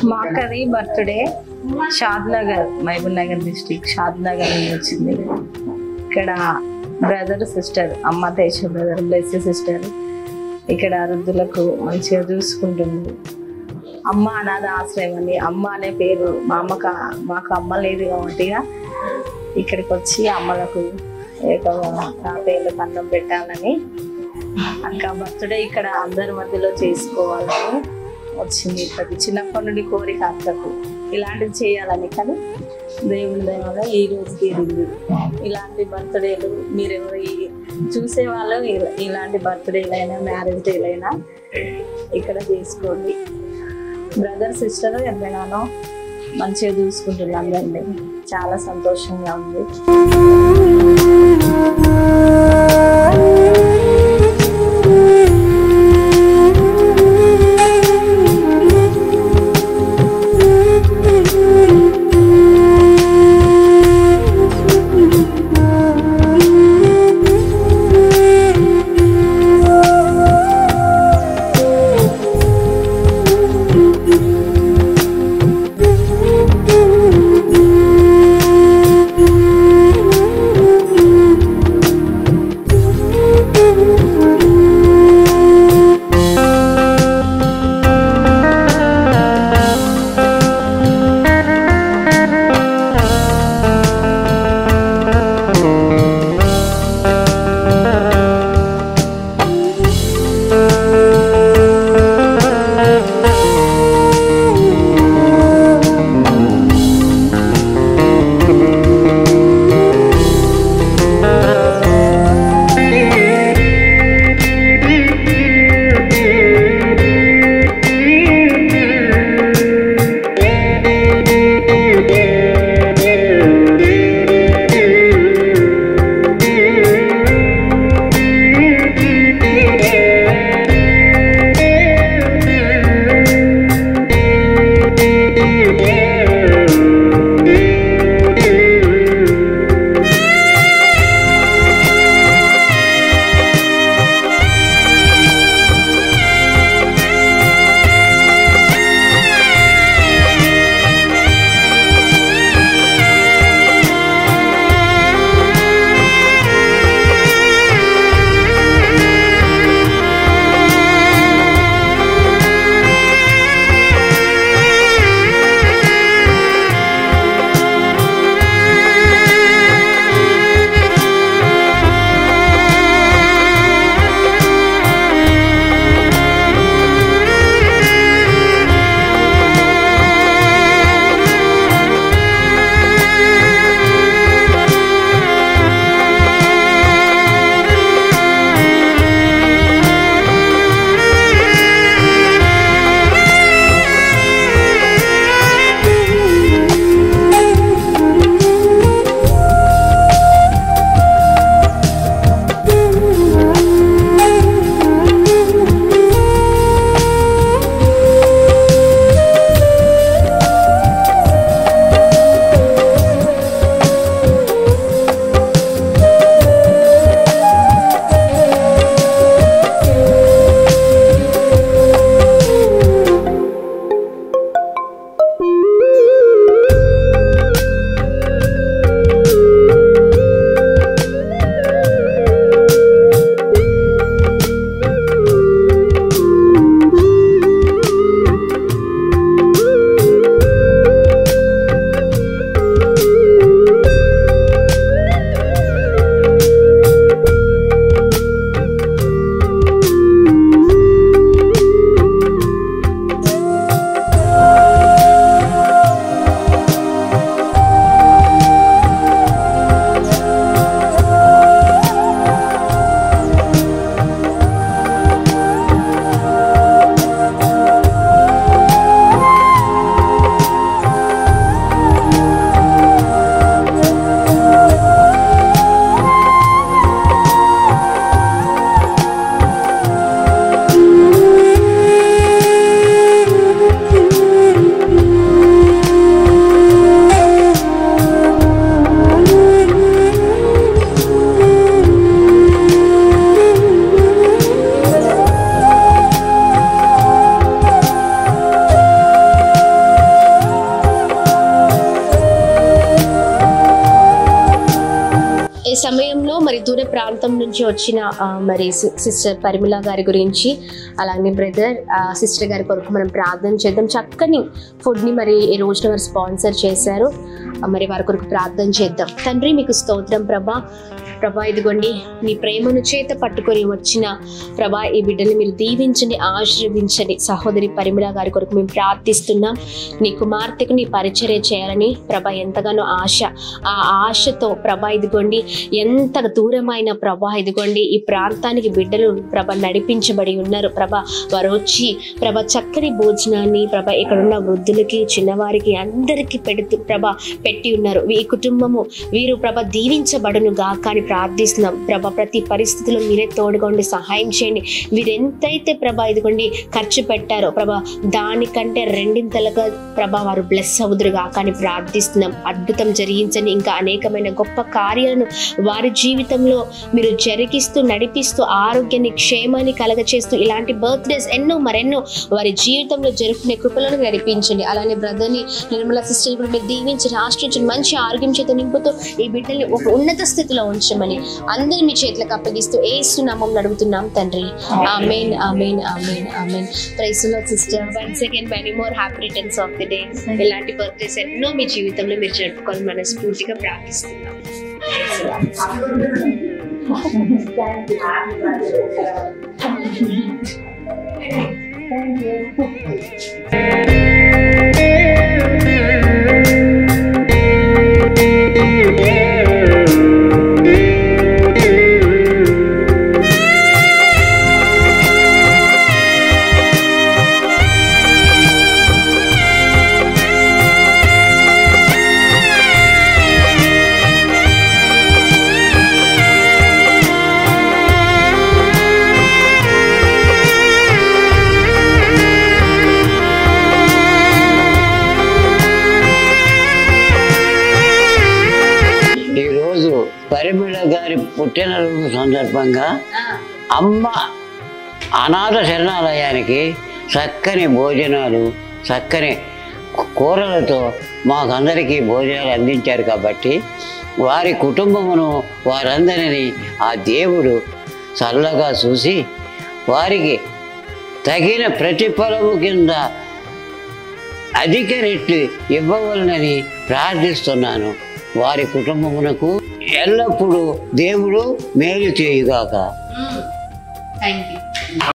మా అక్కది birthday Shadnagar, Mahabub Nagar district Shadnagar నుంచి వచ్చింది. ఇక్కడ బ్రదర్ సిస్టర్, అమ్మ తేజ బ్రదర్, బ్లెస్ సిస్టర్ ఇక్కడ వృద్ధులకు మంచిగా చూసుకుంటుంది. అమ్మ అనాథ ఆశ్రయం అని, అమ్మ అనే పేరు మాకు అమ్మ లేదు కాబట్టి ఇక్కడికి వచ్చి అమ్మలకు తాతయ్యలకు అన్నం పెట్టాలని అక్క బర్త్డే ఇక్కడ అందరి మధ్యలో చేసుకోవాలని వచ్చింది. ప్రతి చిన్నప్పటి నుండి కోరిక అక్కకు ఇలాంటివి చేయాలని, కానీ దేవుని దయ వల్ల ఈ రోజు తీరింది. ఇలాంటి బర్త్డేలు మీరు చూసేవాళ్ళు ఇలాంటి బర్త్డేలైనా మ్యారేజ్ డేలైనా ఇక్కడ చేసుకోండి. బ్రదర్ సిస్టర్ ఎంతగానో మంచిగా చూసుకుంటున్నారు అందరినీ. చాలా సంతోషంగా ఉంది. మరి దూర ప్రాంతం నుంచి వచ్చిన మరి సిస్టర్ పరిమళ గారి గురించి, అలాగే బ్రదర్ సిస్టర్ గారి కొరకు మనం ప్రార్థన చేద్దాం. చక్కని ఫుడ్ని మరి ఈ రోజున వారు స్పాన్సర్ చేశారు. మరి వారి కొరకు ప్రార్థన చేద్దాం. తండ్రి మీకు స్తోత్రం ప్రభా. ఇదిగోండి నీ ప్రేమను చేత పట్టుకొని వచ్చిన ప్రభా ఈ బిడ్డని మీరు దీవించండి, ఆశీర్వదించండి. సహోదరి పరిమళ గారి కొరకు మేము ప్రార్థిస్తున్నాం. నీ కుమార్తెకు నీ పరిచర్య చేయాలని ప్రభా ఎంతగానో ఆశ, ఆ ఆశతో ప్రభా ఇదిగోండి ఎంత దూరమైన ప్రభా ఇదిగోండి ఈ ప్రాంతానికి బిడ్డలు ప్రభా నడిపించబడి ఉన్నారు ప్రభా. వారు వచ్చి ప్రభా చక్కని భోజనాన్ని ప్రభా ఇక్కడున్న వృద్ధులకి చిన్నవారికి అందరికీ పెట్టి ఉన్నారు. ఈ కుటుంబము వీరు ప్రభా దీవించబడును గాక ప్రార్థిస్తున్నాం ప్రభా. ప్రతి పరిస్థితిలో మీరే తోడుగా ఉండి సహాయం చేయండి. వీరెంతైతే ప్రభా ఇదిగోండి ఖర్చు పెట్టారో ప్రభా దానికంటే రెండింతలుగా ప్రభా వారు బ్లెస్ అవుదురుగా కానీ ప్రార్థిస్తున్నాం. అద్భుతం జరిగించండి. ఇంకా అనేకమైన గొప్ప కార్యాలను వారి జీవితంలో మీరు జరిగిస్తూ నడిపిస్తూ ఆరోగ్యాన్ని క్షేమాన్ని కలగచేస్తూ ఇలాంటి బర్త్డేస్ ఎన్నో మరెన్నో వారి జీవితంలో జరుపుకునే కృపలను నడిపించండి. అలానే బ్రదర్ని నిర్మలా సిస్టర్ కూడా మీరు దీవించి ఆశ్రయించండి. మంచి ఆరోగ్యం చేత నింపుతూ ఈ బిడ్డల్ని ఒక ఉన్నత స్థితిలో ఉంచమని అందరూ మీ చేతులకు అప్పగిస్తూ యేసు నామములో అడుగుతున్నాం తండ్రి. ఆమేన్ ఆమేన్ ఆమేన్ ఆమేన్. Praise the Lord sister. Once again many more happy returns of the day. ఇలాంటి బర్త్డేస్ ఎన్నో మీ జీవితంలో మీరు జరుపుకోవాలని మనస్ఫూర్తిగా ప్రార్థిస్తున్నాం. పరిమళ గారి పుట్టినరోజు సందర్భంగా అమ్మ అనాథ శరణాలయానికి చక్కని భోజనాలు చక్కని కూరలతో మాకందరికీ భోజనాలు అందించారు. కాబట్టి వారి కుటుంబమును వారందరినీ ఆ దేవుడు చల్లగా చూసి వారికి తగిన ప్రతిఫలము కింద అధిక రెట్లు ఇవ్వవలనని ప్రార్థిస్తున్నాను. వారి కుటుంబమునకు ఎల్లప్పుడూ దేవుడు మేలు చేయుగాక. Thank you.